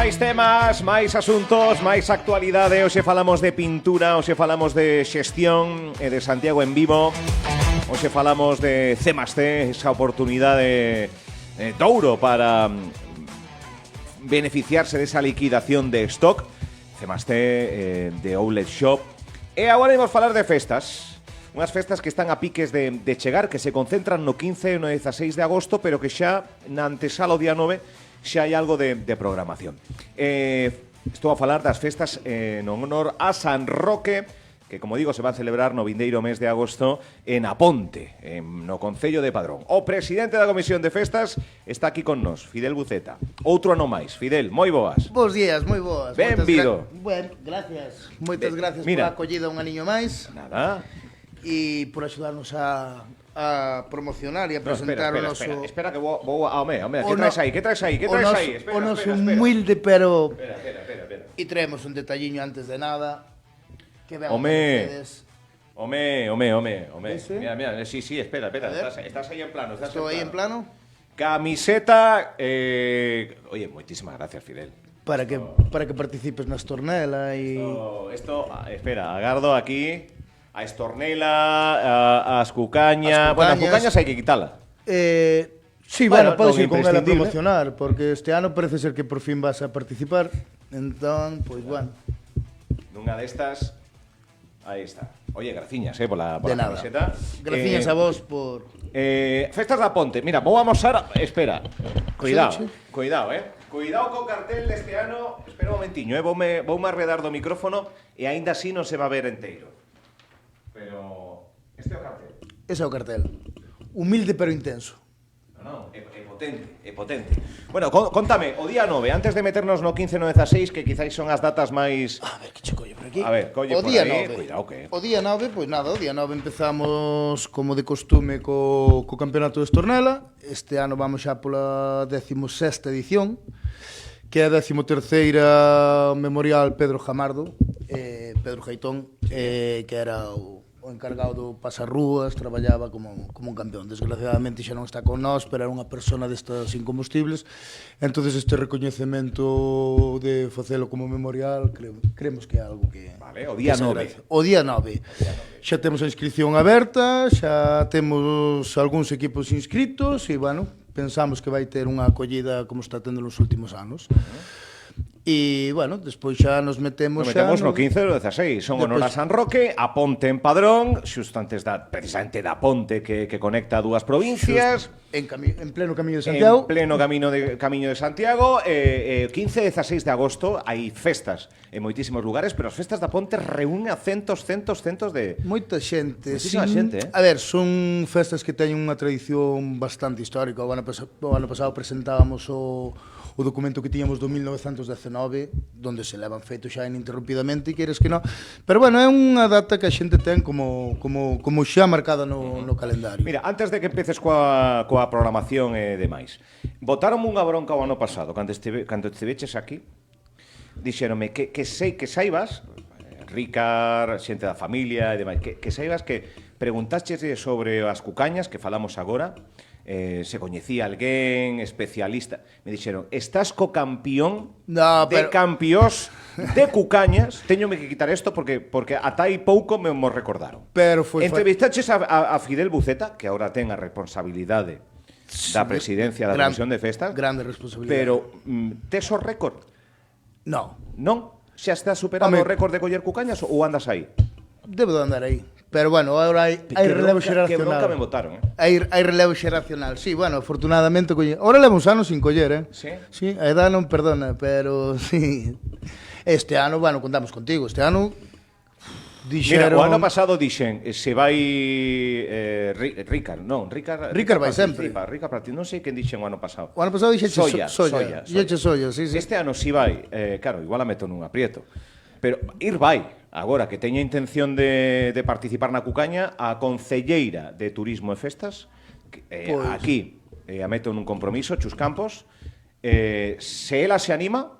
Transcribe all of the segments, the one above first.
Máis temas, máis asuntos, máis actualidade. Hoxe falamos de pintura, hoxe falamos de xestión e de Santiago en Vivo. Hoxe falamos de C+C, esa oportunidade de ouro para beneficiarse desa liquidación de stock. C+C de Outlet Shop. E agora imos falar de festas. Unhas festas que están a piques de chegar, que se concentran no 15 e no 16 de agosto, pero que xa na antesala o día 9 xa hai algo de programación. Estou a falar das festas en honor a San Roque, que, como digo, se van a celebrar no vindeiro mes de agosto en Aponte, no Concello de Padrón. O presidente da Comisión de Festas está aquí con nós, Fidel Buceta. Outro ano máis. Fidel, moi boas. Bos días, moi boas. Benvido. Bueno, gracias. Moitas gracias mira, por acollida un aniño máis. Nada. E por axudarnos a promocionar e a presentar o noso... Espera que vou home, que traes aí? O noso humilde, pero... Espera. E traemos un detalliño antes de nada. Que vean ustedes. Home. ¿Sí? Mira, sí, espera. Estás aí en plano. Estou aí en plano. Camiseta, oye, moitísimas gracias, Fidel. Para que participes na estornela e... Espera, agardo aquí a estornela, as cucañas... Bueno, as cucañas hai que quitala. Sí, bueno, podes ir con ela a promocionar, porque este ano parece ser que por fin vas a participar. Entón, pois, bueno. Nunha destas, aí está. Oye, graciñas, pola camiseta. Graciñas a vos por... Festas da Ponte. Mira, vou amosar... Espera, cuidado, Cuidado co cartel deste ano. Espera un momentiño, voume arredar do micrófono e aínda así non se va a ver enteiro. Pero este é o cartel. Ese é o cartel. Humilde pero intenso. Non, é potente. Bueno, contame, o día 9, antes de meternos no 15 e no 16, que quizáis son as datas máis... A ver, que che collo por aquí. A ver, colle por aí, cuidado que... O día 9, pois nada, o día 9 empezamos, como de costume, co Campeonato de Estornela. Este ano vamos xa pola 16ª edición, que é a 13ª Memorial Pedro Jamardo, Pedro Jaitón, que era o encargado do pasarrúas, traballaba como un campeón. Desgraciadamente xa non está con nós, pero era unha persona destas incombustibles. Entonces este recoñecemento de facelo como memorial, creemos que é algo que... Vale, o día 9. O día 9. Xa temos a inscripción aberta, xa temos algúns equipos inscritos e, bueno, pensamos que vai ter unha acollida como está tendo nos últimos anos. E, bueno, despois xa nos metemos no 15 e no 16. Son honor a San Roque, a Ponte en Padrón, xusto antes precisamente da Ponte que conecta dúas provincias. En pleno Camiño de Santiago. En pleno Camiño de Santiago. 15 e 16 de agosto hai festas en moitísimos lugares, pero as festas da Ponte reúnen a centos de... Moita xente. Moitísima xente, A ver, son festas que teñen unha tradición bastante histórica. O ano pasado presentábamos o documento que tiñamos do 1919, donde se levan feito xa ininterrumpidamente, e queres que non. Pero, bueno, é unha data que a xente ten como xa marcada no calendario. Mira, antes de que empeces coa programación e demais, botaronme unha bronca o ano pasado, cando estiveches aquí, dixéronme que saibas, Ricard, xente da familia e demais, que saibas que preguntaches sobre as cucañas, que falamos agora, se coñecía alguén especialista, me dixeron, estás co campeón de campiós de cucañas. Teñome que quitar isto porque ata aí pouco me recordaron. Pero entrevistaches a Fidel Buceta, que agora ten a responsabilidade da presidencia da Comisión de Festas. Grande responsabilidade. Pero tes o récord? Non. Xa estás superando o récord de coller cucañas ou andas aí? Debo de andar aí. Pero, bueno, agora hai relevo xeracional. Que bronca me botaron, Hai relevo xeracional. Sí, bueno, afortunadamente... Ahora levo uns anos sin coller, Sí? Sí, a edad non perdona, pero sí. Este ano, bueno, contamos contigo. Este ano... Mira, o ano pasado dixen, se vai Ricard vai sempre. Ricard non sei quen dixen o ano pasado. O ano pasado dixeche Solla. Solla, sí. Este ano si vai, claro, igual a meto nun aprieto. Pero ir vai, agora que teña intención de participar na cucaña, a concelleira de Turismo e Festas, aquí, a meto nun compromiso, Chus Campos, se ela se anima,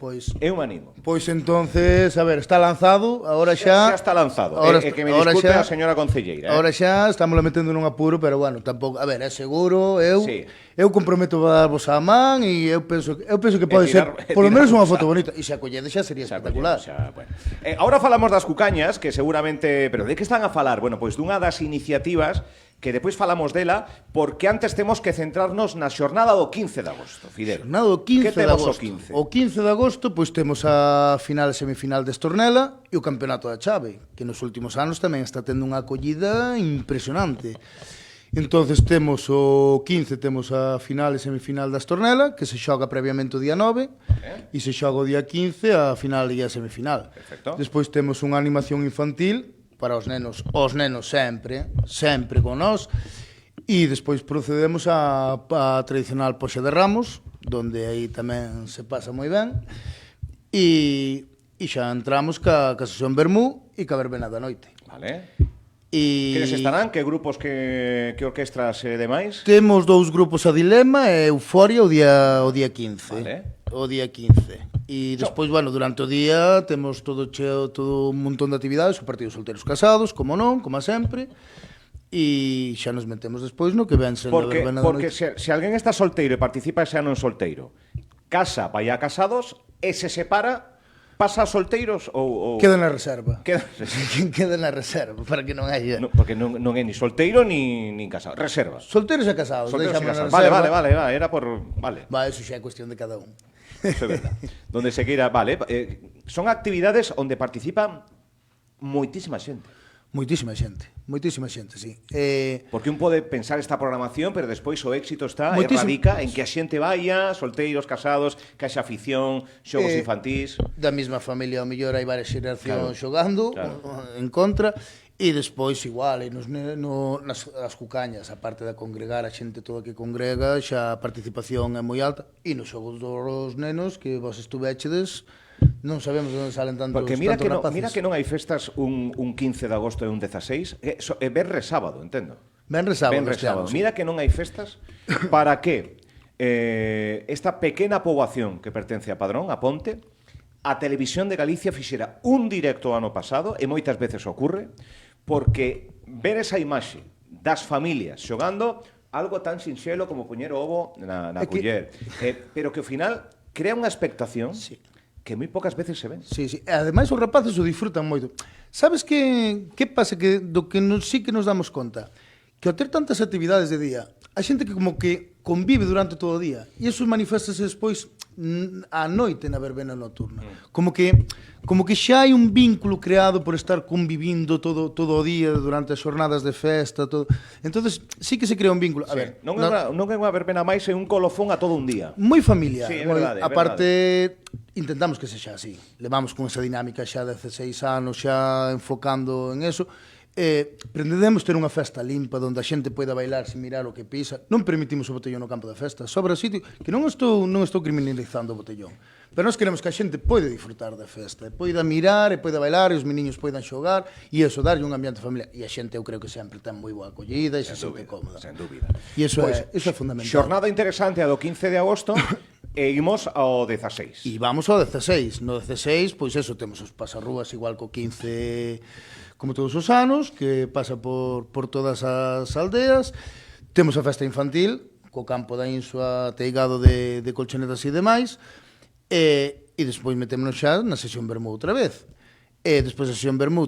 Pois É un animo. Pois entonces, a ver, está lanzado, agora xa... Xa está lanzado. Que me disculpe a señora concelleira. Agora xa estamos metendo nun apuro, pero bueno, tampouco... A ver, é seguro, Sí. eu comprometo a darvos a man e eu penso que pode ser, polo menos unha foto bonita. E se a colledes xa sería espectacular. Bueno. Ahora falamos das cucañas, que seguramente... Pero de que están a falar? Bueno, pois dunha das iniciativas que depois falamos dela, porque antes temos que centrarnos na xornada do 15 de agosto, Fidel. Xornada do 15 de agosto. O 15? O 15 de agosto, pois temos a final e semifinal de Estornela e o campeonato da Chave, que nos últimos anos tamén está tendo unha acollida impresionante. Entonces temos o 15, temos a final e semifinal da Estornela, que se xoga previamente o día 9, e se xoga o día 15 a final e a semifinal. Perfecto. Despois temos unha animación infantil para os nenos sempre con nós, e despois procedemos a tradicional Poxa de Ramos, donde aí tamén se pasa moi ben, e xa entramos ca sesión Vermú e ca verbena da noite. Vale. E Quenes estarán? Que grupos, que orquestras e demais? temos dous grupos a Dilema e Euforia o día 15. Vale. O día 15. E despois, bueno, durante o día temos todo un montón de actividades, o partido solteiros casados, como non, como sempre, e xa nos metemos despois no que ven sendo a verbena da Porque noite. se alguén está solteiro e participa ese ano en solteiro, casa, vai a casados e se separa, pasa a solteiros ou... Queda na reserva. Queda... Queda na reserva, para que non haya... porque non é ni solteiro ni casado. Reserva. Solteiros e casados, Solteiros e deixamos na casados. reserva. Vale, era por... Vale. Va, eso xa é cuestión de cada un. Eso é verdad. Donde se queira... Vale, son actividades onde participan moitísima xente. Moitísima xente, sí. Porque un pode pensar esta programación, pero despois o éxito está e Moitísimo. radica en que a xente vaya, solteiros, casados, que haxa afición, xogos infantís... Da mesma familia, ao mellor, hai varias xeracións xogando claro. en contra, e despois, igual, nas cucañas, a parte de congregar a xente toda que congrega, xa a participación é moi alta, e nos xogos dos nenos, que vos estuvechedes, non sabemos onde salen tantos Porque mira rapaces. que non hai festas un 15 de agosto e un 16, é venres sábado, entendo. Venres sábado, Venres este ano, sábado. sí. Mira que non hai festas para que esta pequena poboación que pertence a Padrón, a Ponte, a Televisión de Galicia fixera un directo ano pasado, e moitas veces ocorre, porque ver esa imaxe das familias xogando algo tan sinxelo como poñer o ovo na culler, pero que ao final crea unha expectación que moi pocas veces se ven. Sí, sí. E ademais os rapaces o disfrutan moito. Sabes que pasa que do que sí que nos damos conta? Que ao ter tantas actividades de día, a xente que como que convive durante todo o día, e iso manifestase despois á noite na verbena nocturna. Como que xa hai un vínculo creado por estar convivindo todo o día durante as xornadas de festa, todo. Entonces, sí que se crea un vínculo. A ver, non é unha verbena máis, é un colofón a todo un día. moi familiar. Sí, é verdade, é aparte, intentamos que sexa así. Levamos con esa dinámica xa de 16 anos, xa enfocando en eso. Pretendemos ter unha festa limpa onde a xente poida bailar sin mirar o que pisa. Non permitimos o botellón no campo de festa. Sobra sitio, que non estou criminalizando o botellón, pero nós queremos que a xente poida disfrutar da festa, poida mirar e poida bailar, e os meniños poidan xogar, e iso, darlle un ambiente familiar. E a xente, eu creo que sempre ten moi boa acollida e se sente cómoda. Sen dúbida. E iso Pois, é fundamental. Xornada interesante a do 15 de agosto e imos ao 16. E vamos ao 16. No 16, pois eso, temos os pasarrúas igual co 15, como todos os anos, que pasa por todas as aldeas. Temos a festa infantil, co campo da Insua teigado de colchonetas e demais, e despois metémonos xa na sesión Vermú outra vez. E despois da sesión Vermú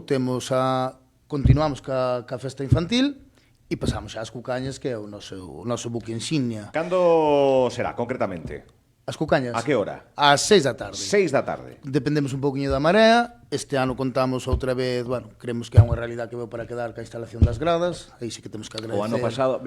continuamos ca festa infantil, e pasamos xa ás cucañas, que é o noso buque insignia. Cando será, concretamente? As cucañas? A que hora? Ás 6 da tarde. 6 da tarde. Dependemos un pouquiño da marea. Este ano contamos outra vez, bueno, creemos que é unha realidade que veu para quedar ca instalación das gradas. Aí sí que temos que agradecer. O ano pasado,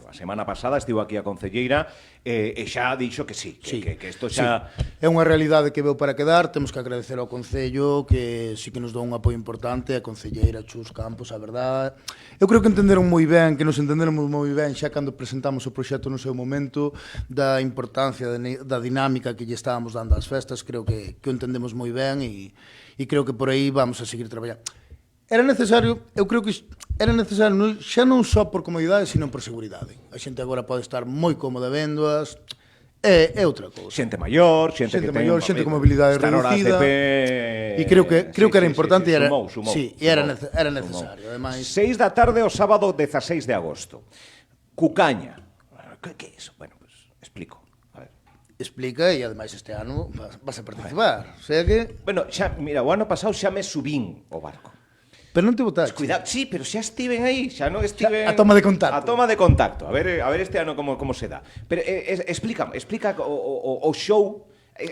a semana pasada estivo aquí a concelleira e xa dixo que sí, que isto xa... Sí. É unha realidade que veu para quedar. Temos que agradecer ao Concello, que sí que nos dou un apoio importante, a concelleira Chus Campos, a verdade. Eu creo que entenderon moi ben, que nos entenderon moi ben xa cando presentamos o proxecto no seu momento, da importancia da dinámica que lle estábamos dando ás festas. Creo que o entendemos moi ben e creo que por aí vamos a seguir traballando. Era necesario, eu creo que era necesario xa non só por comodidade, sino por seguridade. A xente agora pode estar moi cómoda vendoas, É outra cousa. Xente maior, xente que ten... Xente con mobilidade reducida. E creo que era importante, sumou. Sí, era necesario, ademais. 6 da tarde o sábado 16 de agosto. Cucaña. Que é iso? Bueno, pues explico. A ver. Explica, e ademais este ano vas a participar. O sea que... Bueno, xa, mira, o ano pasado xa me subín o barco. Pero non te botaste. Cuidado, sí, pero xa estiven aí, xa non estiven... A toma de contacto. A toma de contacto. A ver este ano como se dá. Pero explica o show,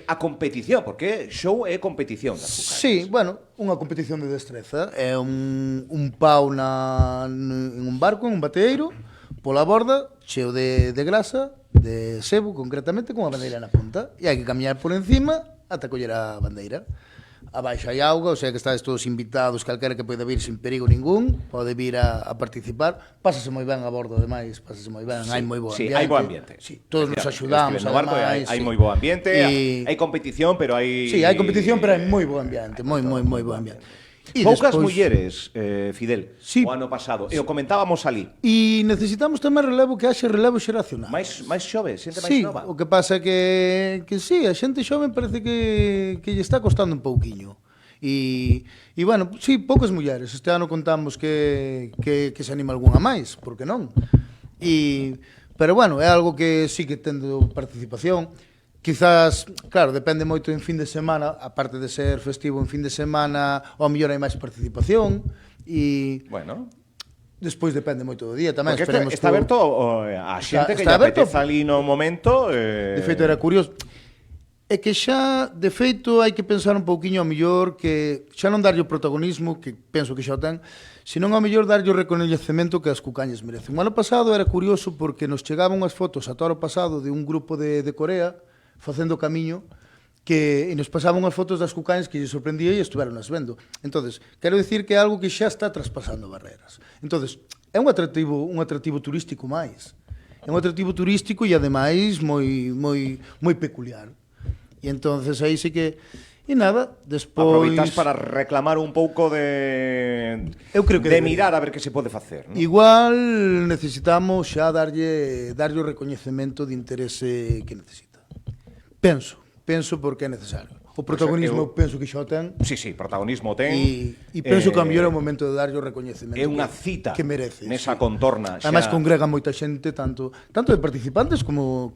a competición, porque show é competición das cucañas. Sí, bueno, unha competición de destreza. É un pau en un barco, en un bateeiro, pola borda, cheo de grasa, de sebo, concretamente, con a bandeira na punta. E hai que camiñar por encima ata coller a bandeira. Abaixo hai auga, o sea que estades todos invitados, calquera que poida vir sin perigo ningún, pode vir a participar. Pásase moi ben a bordo, ademais, pásase moi ben, hai moi bo ambiente. Sí, hai bo ambiente. Sí, todos nos axudamos, no barco, ademais. Hai moi bo ambiente, hai competición, pero hai... Sí, hai competición, pero hai moi bo ambiente, moi bo ambiente. E poucas mulleres, Fidel, sí, o ano pasado, e o comentábamos ali. E necesitamos tamén relevo, que haxe relevo xeracional. Mais xove, xente máis sí, nova. O que pasa é que sí, a xente xove parece que lle está costando un pouquiño. E bueno, sí, poucas mulleres. Este ano contamos que se anima algunha máis, porque non? Pero bueno, é algo que sí que tendo participación. Quizás, claro, depende moito en fin de semana, aparte de ser festivo en fin de semana, ao mellor hai máis participación e... Bueno... Despois depende moito do día tamén. Porque está aberto a xente que lle apeteza ali no momento... De feito, era curioso. É que xa, de feito, hai que pensar un pouquiño ao mellor que xa non darlle o protagonismo, que penso que xa o ten, senón ao mellor darlle o recoñecemento que as cucañas merecen. O ano pasado era curioso porque nos chegaban unhas fotos a toro pasado de un grupo de Corea facendo camiño e nos pasaban unhas fotos das cucañas que lle sorprendía e estuveron as vendo. Entonces, quero dicir que é algo que xa está traspasando barreras. Entonces, é un atractivo turístico máis. É un atractivo turístico e ademais moi peculiar. E entonces aí sí que... E nada, despois... Aproveitas para reclamar un pouco de... Eu creo que de mirar a ver que se pode facer, ¿no? Igual necesitamos xa darlle o recoñecemento de interese que necesita. Penso porque é necesario. O protagonismo penso que xa o ten. Sí, protagonismo ten. E penso que a mellor é o momento de darlle o recoñecemento é unha cita que merece. Nesa contorna. Ademais congrega moita xente, tanto de participantes como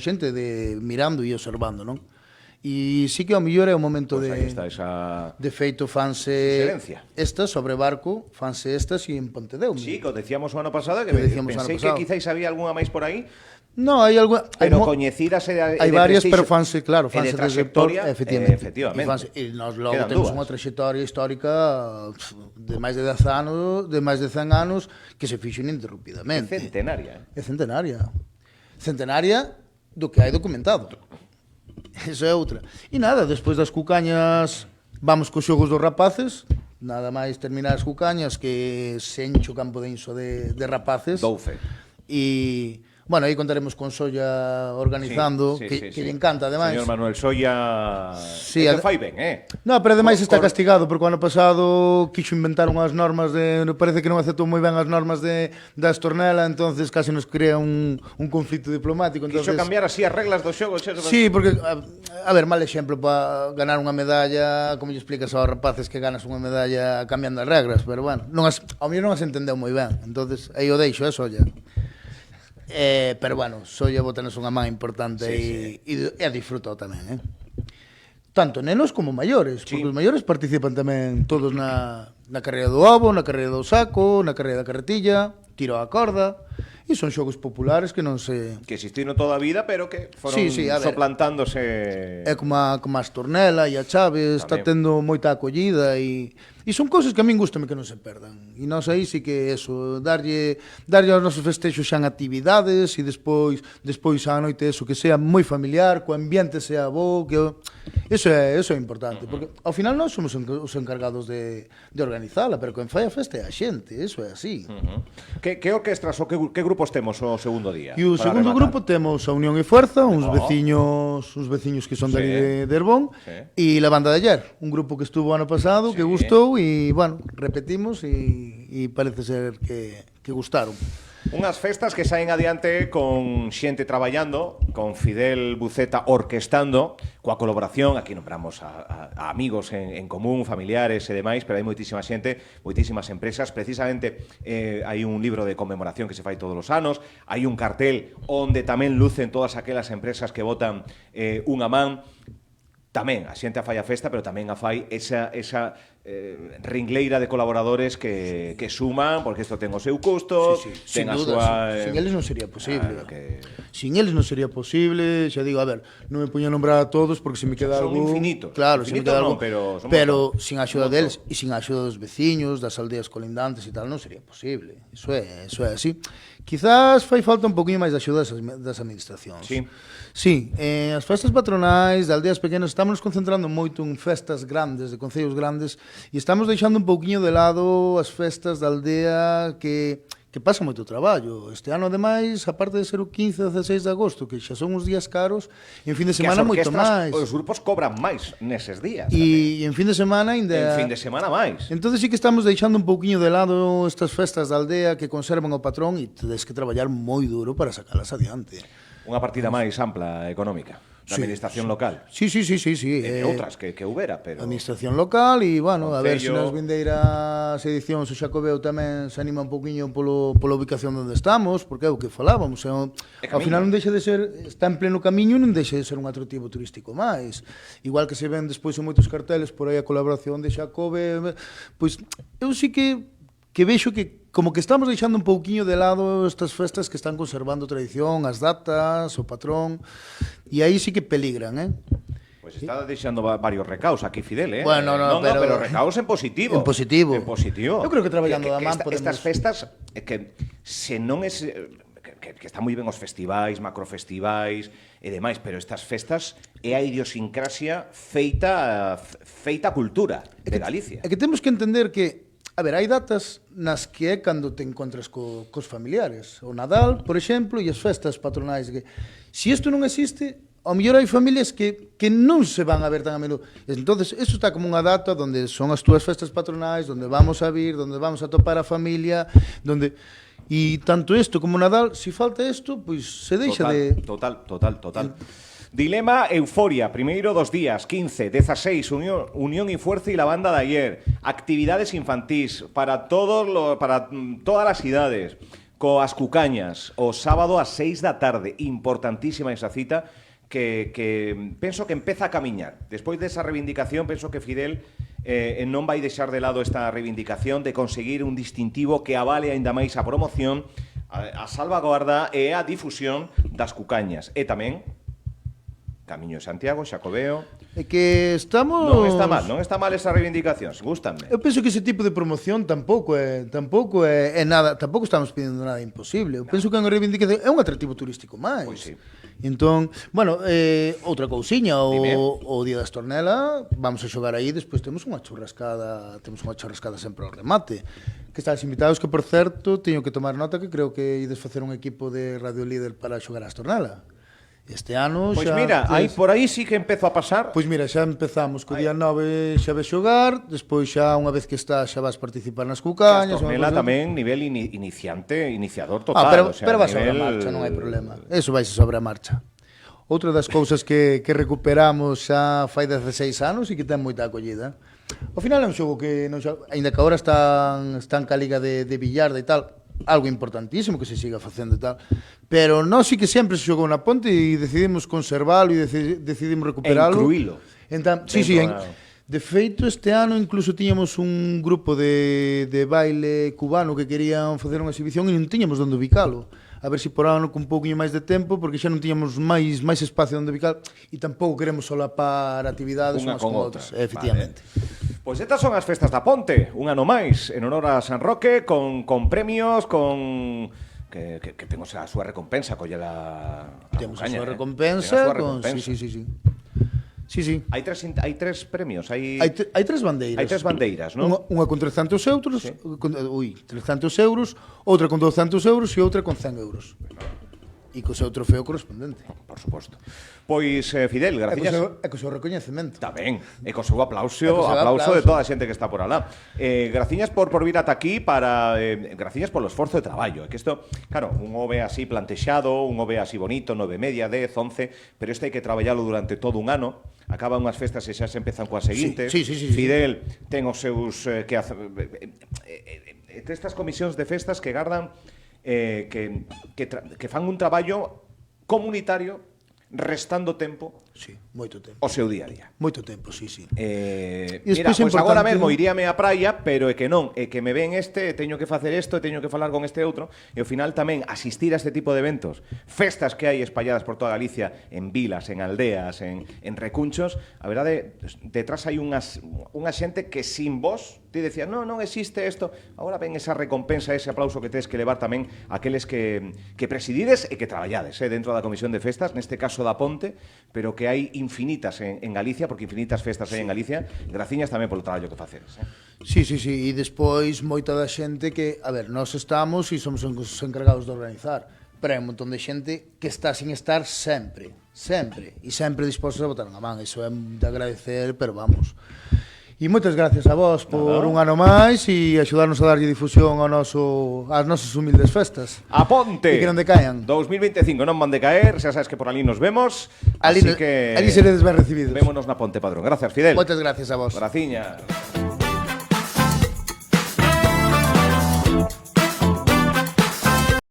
xente de mirando e observando, non? E sí que ao mellor é o momento pues de... está esa... De feito, fanse Excedencia. Estas sobre barco, fanse estas e en Pontedeu. Sí, que o decíamos o ano pasado, que pensei que quizáis había algunha máis por aí. No, hai algo, pero coñecidas hai varias, pero fanse, claro, fanse de trayectoria, efectivamente. E nós logo temos unha trayectoria histórica de máis de 10 anos, de máis de 100 anos, que se fixo ininterrumpidamente. É centenaria. É centenaria. Centenaria do que hai documentado. Eso é outra. E nada, despois das cucañas vamos cos xogos dos rapaces, nada máis terminar as cucañas que se enche o campo de Inso de rapaces. 12. E... Bueno, aí contaremos con Solla organizando, que lle encanta, ademais. Señor Manuel Solla, sí, que fai ben, No, pero ademais está castigado, porque o ano pasado quixo inventar unhas normas parece que non aceptou moi ben as normas da Estornela, entonces case nos crea un conflito diplomático. Quixo cambiar así as reglas do xogo. Sí, porque, a ver, mal exemplo para ganar unha medalla, como lle explicas aos rapaces que ganas unha medalla cambiando as regras, pero bueno, ao mellor non as entendeu moi ben, entonces aí o deixo, Solla. Pero bueno, Solla botanos unha man importante e a disfrutou tamén, tanto nenos como maiores, porque os maiores participan tamén todos na carreira do ovo, na carreira do saco, na carreira da carretilla, tiro a corda, e son xogos populares que non se... Que existiron toda a vida, pero que foron soplantándose... É como a Estornela e a Chaves, está tendo moita acollida e son cousas que a min gustame que non se perdan. E nós aí sí que eso, darlle aos nosos festexos xa en actividades e despois á noite eso, que sea moi familiar, co ambiente sea bo, que eso é importante, porque ao final nós somos os encargados de organizala, pero quen fai a festa é a xente, eso é así. Que orquestras ou que grupos temos o segundo día? E o segundo grupo temos a Unión e Fuerza, uns veciños que son de Herbón, e la Banda de Ayer, un grupo que estuvo ano pasado, que gustou, e, bueno, repetimos e parece ser que gustaron. Unhas festas que saen adiante con xente traballando, con Fidel Buceta orquestando, coa colaboración, aquí nombramos a amigos en común, familiares e demais, pero hai moitísima xente, moitísimas empresas. Precisamente hai un libro de conmemoración que se fai todos os anos, hai un cartel onde tamén lucen todas aquelas empresas que botan unha man. Tamén a xente a fai a festa, pero tamén a fai esa ringleira de colaboradores que suman, porque isto ten o seu custo, ten a súa... Sin eles non sería posible. Claro que... Sin eles non sería posible, xa digo, a ver, non me poño a nombrar a todos porque se me queda son algún... infinitos. Claro, se me queda algún, pero sin a axuda deles e sin a axuda dos veciños, das aldeas colindantes e tal, non sería posible. Iso é así. Quizás fai falta un poquinho máis de axuda das administracións. Sí. Sí, as festas patronais de aldeas pequenas estamos concentrando moito en festas grandes, de concellos grandes, e estamos deixando un pouquiño de lado as festas da aldea que pasa moito traballo. Este ano, ademais, aparte de ser o 15 e 16 de agosto, que xa son uns días caros, en fin de semana moito máis. Os grupos cobran máis neses días. E en fin de semana ainda... En fin de semana máis. Entón sí que estamos deixando un pouquiño de lado estas festas da aldea que conservan o patrón e tedes que traballar moi duro para sacalas adiante. Unha partida máis ampla económica da administración local. Sí. E outras que houbera, pero... Administración local e, bueno, a ver se Concello... nas vindeiras edicións o Xacobeo tamén se anima un poquinho pola ubicación onde estamos, porque é o que falábamos, ao final non deixa de ser, está en pleno camiño, non deixa de ser un atractivo turístico máis. Igual que se ven despois en moitos carteles por aí a colaboración de Xacobeo, pois eu sí que vexo que como que estamos deixando un pouquiño de lado estas festas que están conservando tradición, as datas, o patrón, e aí sí que peligran, Pois está deixando varios recaos aquí, Fidel, Bueno, pero recaos en positivo. En positivo. En positivo. Eu creo que traballando da man podemos... Estas festas, que se non é... Que están moi ben os festivais, macrofestivais e demais, pero estas festas é a idiosincrasia feita cultura de Galicia. É que temos que entender que a ver, hai datas nas que é cando te encontras cos familiares. O Nadal, por exemplo, e as festas patronais. Que, se isto non existe, ao mellor hai familias que non se van a ver tan a menudo. Entonces, isto está como unha data onde son as túas festas patronais, onde vamos a vir, onde vamos a topar a familia, donde... E tanto isto como o Nadal, se falta isto, pois se deixa Total. Dilema Euforia, primeiro dos días, 15, 16, Unión y Fuerza y la banda de ayer. Actividades infantís para todas as idades. Coas cucañas, o sábado a 6 da tarde. Importantísima esa cita que penso que empeza a camiñar. Despois desa reivindicación, penso que Fidel non vai deixar de lado esta reivindicación de conseguir un distintivo que avale aínda máis a promoción, a salvaguarda e a difusión das cucañas. E tamén Camiño de Santiago, Xacobeo. É que estamos... Non está mal esa reivindicación, gústanme. Eu penso que ese tipo de promoción tampouco é nada, tampouco estamos pedindo nada imposible. Eu penso que é unha reivindicación, é un atractivo turístico máis. Pois sí. Entón, bueno, outra cousiña, o Día da Estornela, vamos a xogar aí, despois temos unha churrascada sempre ao remate. Que estáis invitados, que por certo, teño que tomar nota que creo que ides facer un equipo de Radio Líder para xogar a Estornela. Este ano pois xa... Pois mira, por aí sí que empezo a pasar. Pois mira, xa empezamos co día 9 xa ves xogar, despois xa unha vez que estás xa vas participar nas cucañas. Estornela tamén nivel iniciador total. Pero vas sobre a marcha, non hai problema. Eso vai sobre a marcha. Outra das cousas que recuperamos xa fai 16 anos e que ten moita acollida. Ao final é un xogo que, aínda que agora están ca liga de billarda e tal, algo importantísimo que se siga facendo e tal, pero nós sí que sempre se xogou na Ponte e decidimos conservalo e decidimos recuperalo. E incluílo. Entón, de feito, este ano incluso tiñamos un grupo de baile cubano que querían facer unha exhibición e non tiñamos onde ubicalo. A ver se por ano con un pouquinho máis de tempo, porque xa non tiñamos máis espacio onde ubicar e tampouco queremos solapar actividades unhas con outras. Efectivamente. Pois estas son as festas da Ponte, un ano máis, en honor a San Roque, con premios, con... Que temos a súa recompensa, collela... Temos a súa recompensa, Sí. Hai tres premios, hai tres bandeiras. Hai tres bandeiras, non? Unha con 300 euros, 300 euros, outra con 200 euros e outra con 100 euros. E co seu trofeo correspondente. Por suposto. Pois, Fidel, graciñas. E co seu recoñecemento. Tamén, e co seu aplauso, E co seu aplauso de aplauso. toda a xente que está por alá. Graciñas por vir ata aquí para graciñas polo esforzo de traballo. É que isto, claro, un o ve así plantexado, un o ve así bonito, 9:30, 10, 11, pero isto hai que traballalo durante todo un ano. Acaban unhas festas e xa se empezan coas seguintes. Sí. Fidel ten os seus estas comisións de festas que gardan que fan un traballo comunitario restando tempo Sí, moito tempo. ao seu día a día. Moito tempo, sí. Mira, despois pois agora importante- mesmo iríame á praia, pero é que non, é que me ven teño que facer isto, teño que falar con este outro, e ao final tamén asistir a este tipo de eventos, festas que hai espalladas por toda Galicia, en vilas, en aldeas, en recunchos, a verdade, detrás hai unha xente que sin vos ti decía, non existe isto, agora ven esa recompensa, ese aplauso que tedes que levar tamén aqueles que presidides e que traballades dentro da Comisión de Festas, neste caso da Ponte, pero que hai infinitas en Galicia, porque infinitas festas hai en Galicia, graciñas tamén polo traballo que facedes. Sí, e despois moita da xente que, a ver, nós estamos e somos os encargados de organizar, pero hai un montón de xente que está sin estar sempre, e sempre dispostos a botar unha man, iso é de agradecer, pero vamos. E moitas gracias a vos por un ano máis e axudarnos a darlle difusión ás nosas humildes festas. A Ponte! E que non decaian. 2025 non van de caer, xa sabes que por ali nos vemos, Ali así que seredes ben recibidos. vémonos na Ponte, padrón. Gracias, Fidel. Moitas gracias a vos. Graciñas.